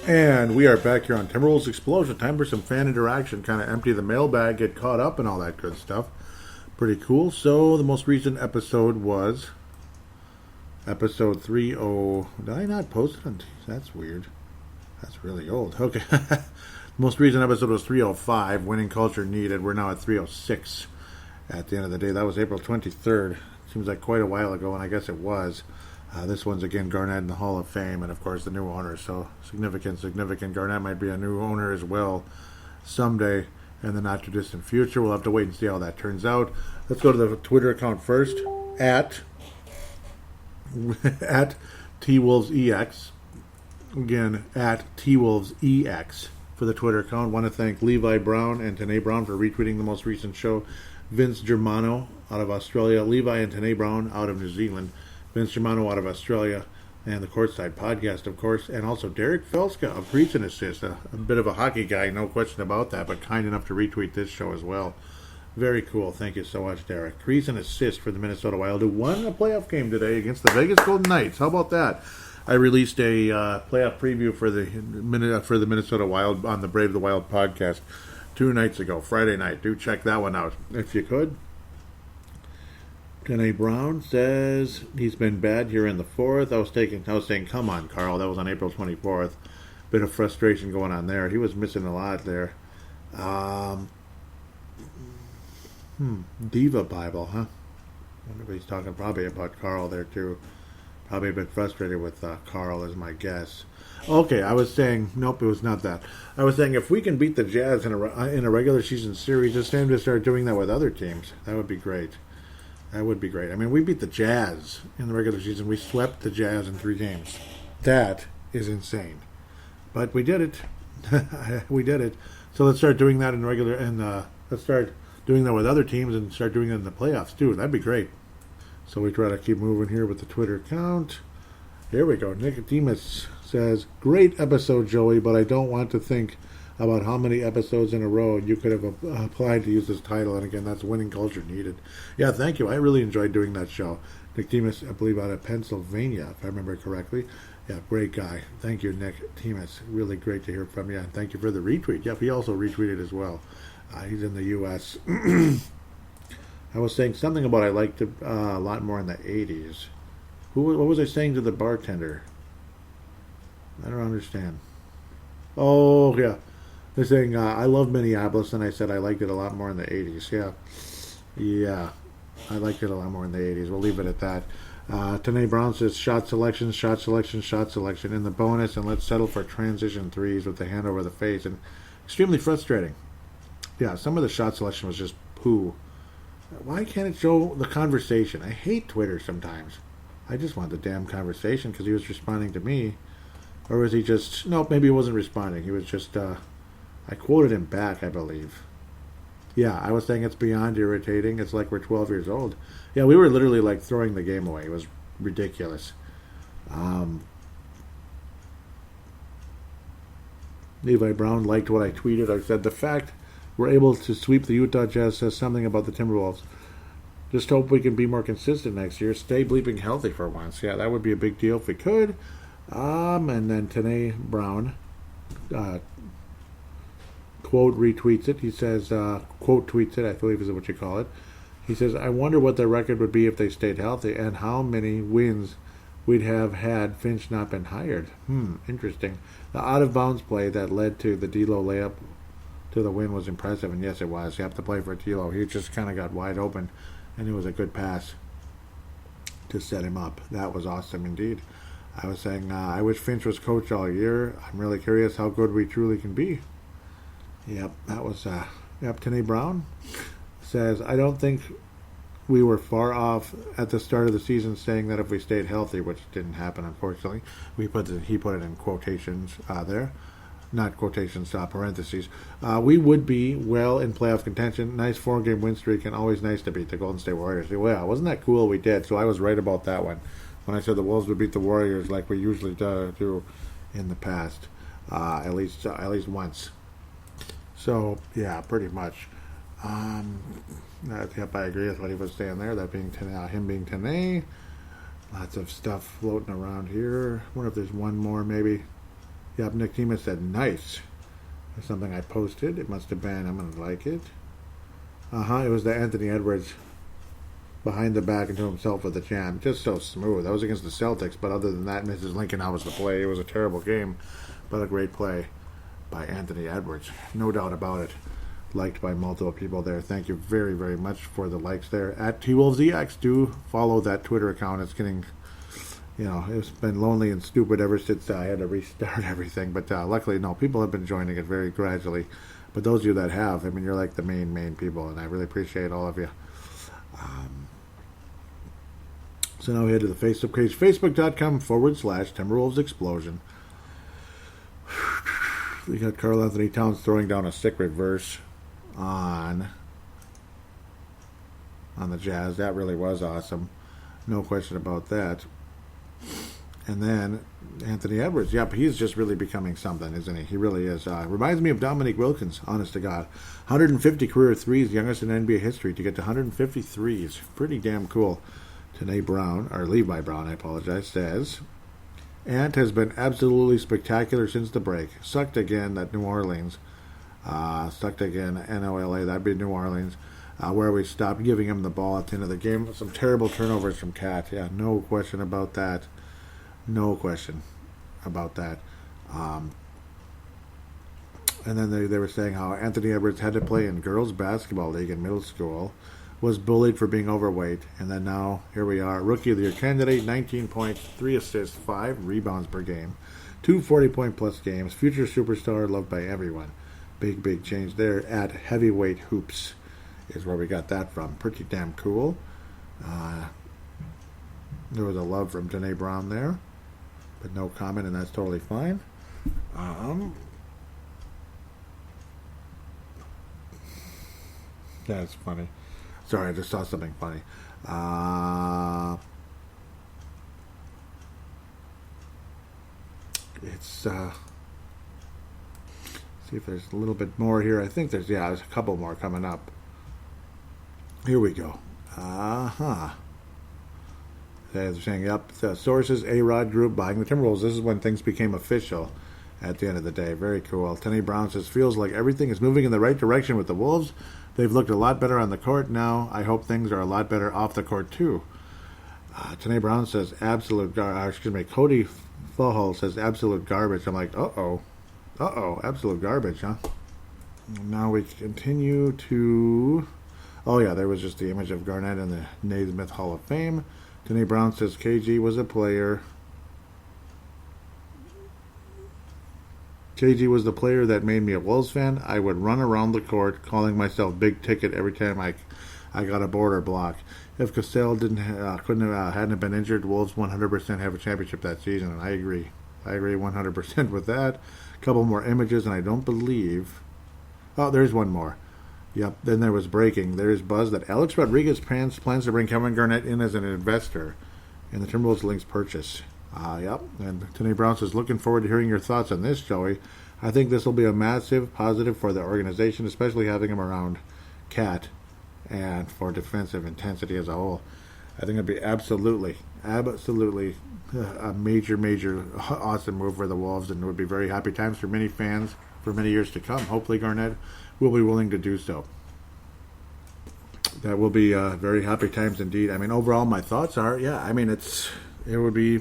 And we are back here on Timberwolves Explosion. Time for some fan interaction. Kind of empty the mailbag, get caught up, and all that good stuff. Pretty cool. So the most recent episode was episode 30. Did I not post it on? That's weird. That's really old. Okay. The most recent episode was 305. Winning culture needed. We're now at 306. At the end of the day, that was April 23rd. Seems like quite a while ago, and I guess it was. This one's again Garnett in the Hall of Fame, and of course the new owner. So significant. Garnett might be a new owner as well someday in the not too distant future. We'll have to wait and see how that turns out. Let's go to the Twitter account first at TWolvesEX. Again, at TWolvesEX for the Twitter account. Want to thank Levi Brown and Tanae Brown for retweeting the most recent show. Vince Germano out of Australia, Levi and Tanae Brown out of New Zealand. Vince Germano out of Australia, and the Courtside Podcast, of course, and also Derek Felska of Crease and Assist, a bit of a hockey guy, no question about that, but kind enough to retweet this show as well. Very cool. Thank you so much, Derek. Crease and Assist for the Minnesota Wild, who won a playoff game today against the Vegas Golden Knights. How about that? I released a playoff preview for the Minnesota Wild on the Brave the Wild podcast 2 nights ago, Friday night. Do check that one out if you could. Tanae Brown says he's been bad here in the fourth. I was saying, come on, Carl. That was on April 24th. Bit of frustration going on there. He was missing a lot there. Diva Bible, huh? I wonder if he's talking probably about Carl there too. Probably a bit frustrated with Carl is my guess. Okay, I was saying, nope, it was not that. I was saying if we can beat the Jazz in a regular season series, it's time to start doing that with other teams. That would be great. That would be great. I mean, we beat the Jazz in the regular season. We swept the Jazz in 3 games. That is insane. But we did it. We did it. So let's start doing that in regular, and let's start doing that with other teams and start doing it in the playoffs too. That'd be great. So we try to keep moving here with the Twitter account. Here we go. Nicodemus says, great episode, Joey, but I don't want to think about how many episodes in a row you could have applied to use this title. And again, that's winning culture needed. Yeah, thank you. I really enjoyed doing that show. Nick Demas, I believe, out of Pennsylvania, if I remember correctly. Yeah, great guy. Thank you, Nick Demas. Really great to hear from you. And thank you for the retweet. Yep, he also retweeted as well. He's in the U.S. I was saying something about I liked it a lot more in the 80s. What was I saying to the bartender? I don't understand. Oh, yeah. They're saying, I love Minneapolis, and I said I liked it a lot more in the 80s. Yeah, I liked it a lot more in the 80s. We'll leave it at that. Tanae Brown says, shot selection in the bonus, and let's settle for transition threes with the hand over the face. And extremely frustrating. Yeah, some of the shot selection was just poo. Why can't it show the conversation? I hate Twitter sometimes. I just want the damn conversation because he was responding to me. Or was he just... No, maybe he wasn't responding. He was just... I quoted him back, I believe. Yeah, I was saying it's beyond irritating. It's like we're 12 years old. Yeah, we were literally like throwing the game away. It was ridiculous. Levi Brown liked what I tweeted. I said, the fact we're able to sweep the Utah Jazz says something about the Timberwolves. Just hope we can be more consistent next year. Stay bleeping healthy for once. Yeah, that would be a big deal if we could. And then Tanae Brown, quote retweets it. He says, quote tweets it, I believe is what you call it. He says, I wonder what their record would be if they stayed healthy and how many wins we'd have had Finch not been hired. Interesting. The out-of-bounds play that led to the D'Lo layup to the win was impressive, and yes, it was. You have to play for D'Lo. He just kind of got wide open, and it was a good pass to set him up. That was awesome indeed. I was saying, I wish Finch was coach all year. I'm really curious how good we truly can be. Yep, that was, Tanae Brown says, I don't think we were far off at the start of the season saying that if we stayed healthy, which didn't happen, unfortunately. He put it in quotations there. Not quotations, parentheses. We would be well in playoff contention. Nice 4-game win streak, and always nice to beat the Golden State Warriors. Well, wasn't that cool? We did. So I was right about that one when I said the Wolves would beat the Warriors like we usually do in the past, at least once. So yeah, pretty much. Yep, I agree with what he was saying there. That being him being Tanae. Lots of stuff floating around here. I wonder if there's one more maybe. Yep, Nick Tima said nice. That's something I posted. It must have been. I'm gonna like it. It was the Anthony Edwards behind the back into himself with the jam. Just so smooth. That was against the Celtics, but other than that, Mrs. Lincoln, how was the play? It was a terrible game, but a great play by Anthony Edwards. No doubt about it. Liked by multiple people there. Thank you very, very much for the likes there. At TWolvesEX, do follow that Twitter account. It's getting, it's been lonely and stupid ever since I had to restart everything. But luckily, no, people have been joining it very gradually. But those of you that have, you're like the main people, and I really appreciate all of you. So now we head to the Facebook page, facebook.com/Timberwolves Explosion. We got Karl Anthony Towns throwing down a sick reverse on the Jazz. That really was awesome. No question about that. And then Anthony Edwards. Yep, he's just really becoming something, isn't he? He really is. Reminds me of Dominique Wilkins, honest to God. 150 career threes, youngest in NBA history to get to 150 threes. Pretty damn cool. Levi Brown, I apologize, says, Ant has been absolutely spectacular since the break. Sucked again at New Orleans. Sucked again NOLA. That'd be New Orleans. Where we stopped giving him the ball at the end of the game. Some terrible turnovers from Cat. Yeah, no question about that. No question about that. And then they were saying how Anthony Edwards had to play in girls' basketball league in middle school. Was bullied for being overweight, and then now here we are, Rookie of the Year candidate, 19 points, 3 assists, 5 rebounds per game, 2 40-point plus games, future superstar, loved by everyone. Big change there. At Heavyweight Hoops is where we got that from. Pretty damn cool. There was a love from Tanae Brown there, but no comment, and that's totally fine. That's funny. Sorry, I just saw something funny. See if there's a little bit more here. I think there's a couple more coming up. Here we go. They're saying, yep, the sources, A-Rod Group buying the Timberwolves. This is when things became official at the end of the day. Very cool. Tony Brown says, feels like everything is moving in the right direction with the Wolves. They've looked a lot better on the court now. I hope things are a lot better off the court, too. Tanae Brown says, Cody Fohol says, absolute garbage. I'm like, uh-oh, absolute garbage, huh? Now we continue to... Oh, yeah, there was just the image of Garnett in the Naismith Hall of Fame. Tanae Brown says, KG was a player. KG was the player that made me a Wolves fan. I would run around the court calling myself big ticket every time I got a board or block. If Castell hadn't been injured, Wolves 100% have a championship that season, and I agree. I agree 100% with that. A couple more images, and I don't believe. Oh, there's one more. Yep. Then there was breaking. There's buzz that Alex Rodriguez plans to bring Kevin Garnett in as an investor in the Timberwolves Lynx purchase. Yep. And Tony Brown says, looking forward to hearing your thoughts on this, Joey. I think this will be a massive positive for the organization, especially having him around Cat and for defensive intensity as a whole. I think it'd be absolutely a major awesome move for the Wolves, and it would be very happy times for many fans for many years to come. Hopefully Garnett will be willing to do so. That will be very happy times indeed. I mean, overall, my thoughts are, it'd be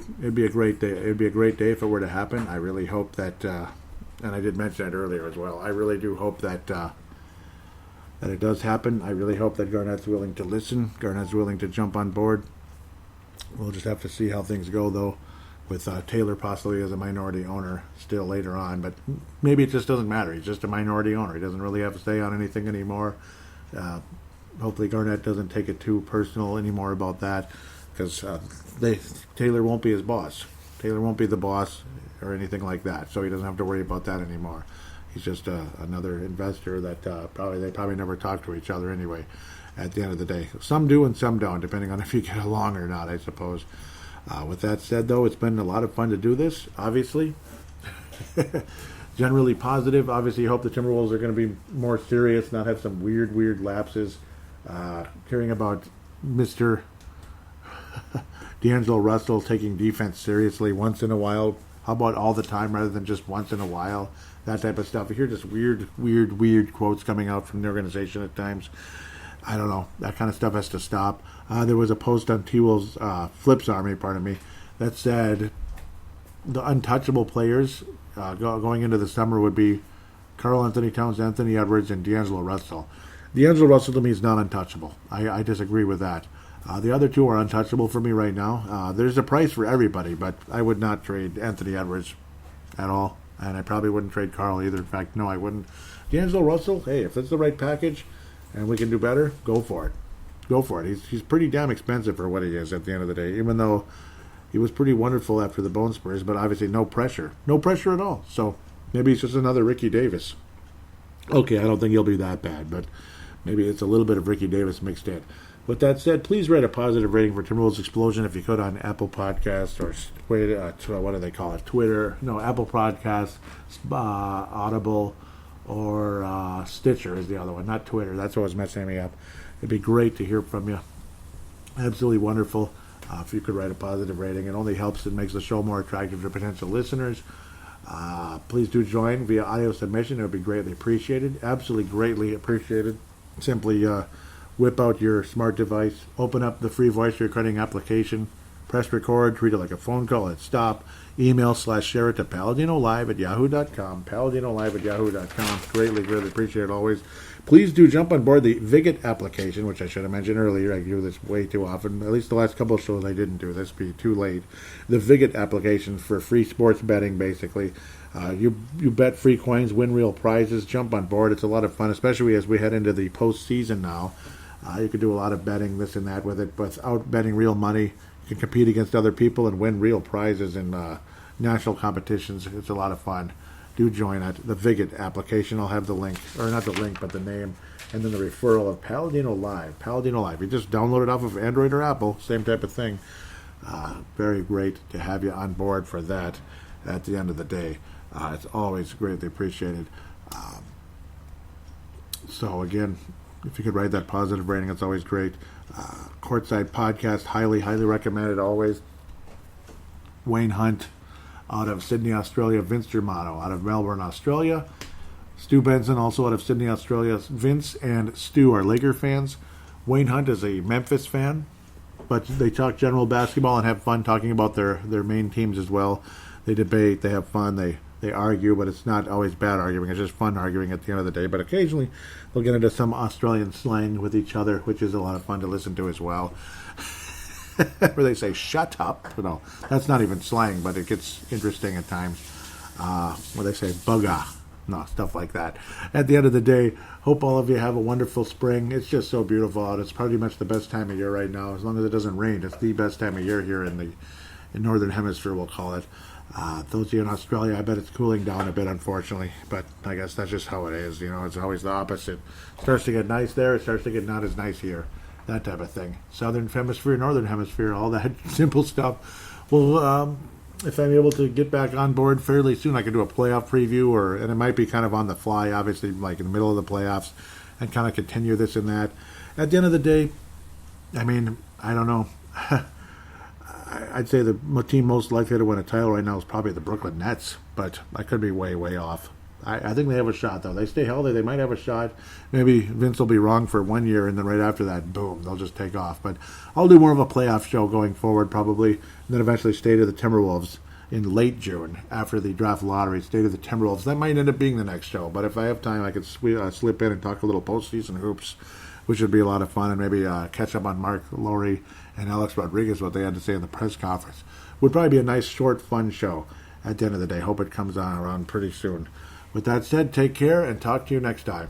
a great day. It'd be a great day if it were to happen. I really hope that, and I did mention it earlier as well. I really do hope that it does happen. I really hope that Garnett's willing to listen. Garnett's willing to jump on board. We'll just have to see how things go, though, with Taylor possibly as a minority owner still later on. But maybe it just doesn't matter. He's just a minority owner. He doesn't really have to say on anything anymore. Hopefully Garnett doesn't take it too personal anymore about that, because Taylor won't be his boss. Taylor won't be the boss or anything like that, so he doesn't have to worry about that anymore. He's just another investor that they probably never talk to each other anyway. At the end of the day, some do and some don't, depending on if you get along or not, I suppose. With that said, though, it's been a lot of fun to do this. Obviously, generally positive. Obviously, you hope the Timberwolves are going to be more serious, not have some weird lapses. Hearing about Mr. D'Angelo Russell taking defense seriously once in a while. How about all the time rather than just once in a while? That type of stuff. You hear just weird quotes coming out from the organization at times. I don't know. That kind of stuff has to stop. There was a post on T-Wolves Flips Army, that said the untouchable players going into the summer would be Karl Anthony Towns, Anthony Edwards, and D'Angelo Russell. D'Angelo Russell to me is not untouchable. I disagree with that. The other two are untouchable for me right now. There's a price for everybody, but I would not trade Anthony Edwards at all. And I probably wouldn't trade Karl either. In fact, no, I wouldn't. D'Angelo Russell, hey, if it's the right package and we can do better, go for it. Go for it. He's pretty damn expensive for what he is at the end of the day, even though he was pretty wonderful after the Bone Spurs, but obviously no pressure. No pressure at all. So maybe he's just another Ricky Davis. Okay, I don't think he'll be that bad, but maybe it's a little bit of Ricky Davis mixed in. With that said, please write a positive rating for Timberwolves Explosion if you could on Apple Podcasts or what do they call it? Twitter. No, Apple Podcasts, Audible, or Stitcher is the other one, not Twitter. That's what was messing me up. It'd be great to hear from you. Absolutely wonderful. If you could write a positive rating, it only helps and makes the show more attractive to potential listeners. Please do join via audio submission. It would be greatly appreciated. Absolutely greatly appreciated. Simply whip out your smart device, open up the free voice recording application, press record, treat it like a phone call, hit stop, email/share it to paladinolive@yahoo.com, paladinolive@yahoo.com. Greatly appreciate it always. Please do jump on board the Vig It application, which I should have mentioned earlier. I do this way too often. At least the last couple of shows I didn't do this. Be too late. The Vig It application for free sports betting, basically. You bet free coins, win real prizes. Jump on board. It's a lot of fun, especially as we head into the postseason now. You can do a lot of betting, this and that with it, but without betting real money. You can compete against other people and win real prizes in national competitions. It's a lot of fun. Do join it. The Vig It application. I'll have the link, or not the link, but the name, and then the referral of Paladinolive. Paladinolive. You just download it off of Android or Apple. Same type of thing. Very great to have you on board for that at the end of the day. It's always greatly appreciated. So again, if you could write that positive rating, it's always great. Courtside Podcast, highly recommended always. Wayne Hunt out of Sydney, Australia. Vince Germano out of Melbourne, Australia. Stu Benson also out of Sydney, Australia. Vince and Stu are Laker fans. Wayne Hunt is a Memphis fan, but they talk general basketball and have fun talking about their main teams as well. They debate, they have fun, they argue, but it's not always bad arguing. It's just fun arguing at the end of the day. But occasionally they'll get into some Australian slang with each other, which is a lot of fun to listen to as well. Where they say, shut up. That's not even slang, but it gets interesting at times. Where they say, bugger. No, stuff like that. At the end of the day, hope all of you have a wonderful spring. It's just so beautiful out. It's pretty much the best time of year right now. As long as it doesn't rain, it's the best time of year here in the Northern Hemisphere, we'll call it. Those of you in Australia, I bet it's cooling down a bit, unfortunately. But I guess that's just how it is. It's always the opposite. It starts to get nice there. It starts to get not as nice here. That type of thing. Southern Hemisphere, Northern Hemisphere, all that simple stuff. Well, if I'm able to get back on board fairly soon, I can do a playoff preview, and it might be kind of on the fly, obviously, like in the middle of the playoffs, and kind of continue this and that. At the end of the day, I mean, I don't know. I'd say the team most likely to win a title right now is probably the Brooklyn Nets, but I could be way, way off. I think they have a shot, though. They stay healthy. They might have a shot. Maybe Vince will be wrong for 1 year, and then right after that, boom, they'll just take off. But I'll do more of a playoff show going forward, probably, and then eventually State of the Timberwolves in late June after the draft lottery. State of the Timberwolves. That might end up being the next show, but if I have time, I could slip in and talk a little postseason hoops, which would be a lot of fun, and maybe catch up on Mark Lowry and Alex Rodriguez, what they had to say in the press conference. Would probably be a nice, short, fun show at the end of the day. Hope it comes on around pretty soon. With that said, take care and talk to you next time.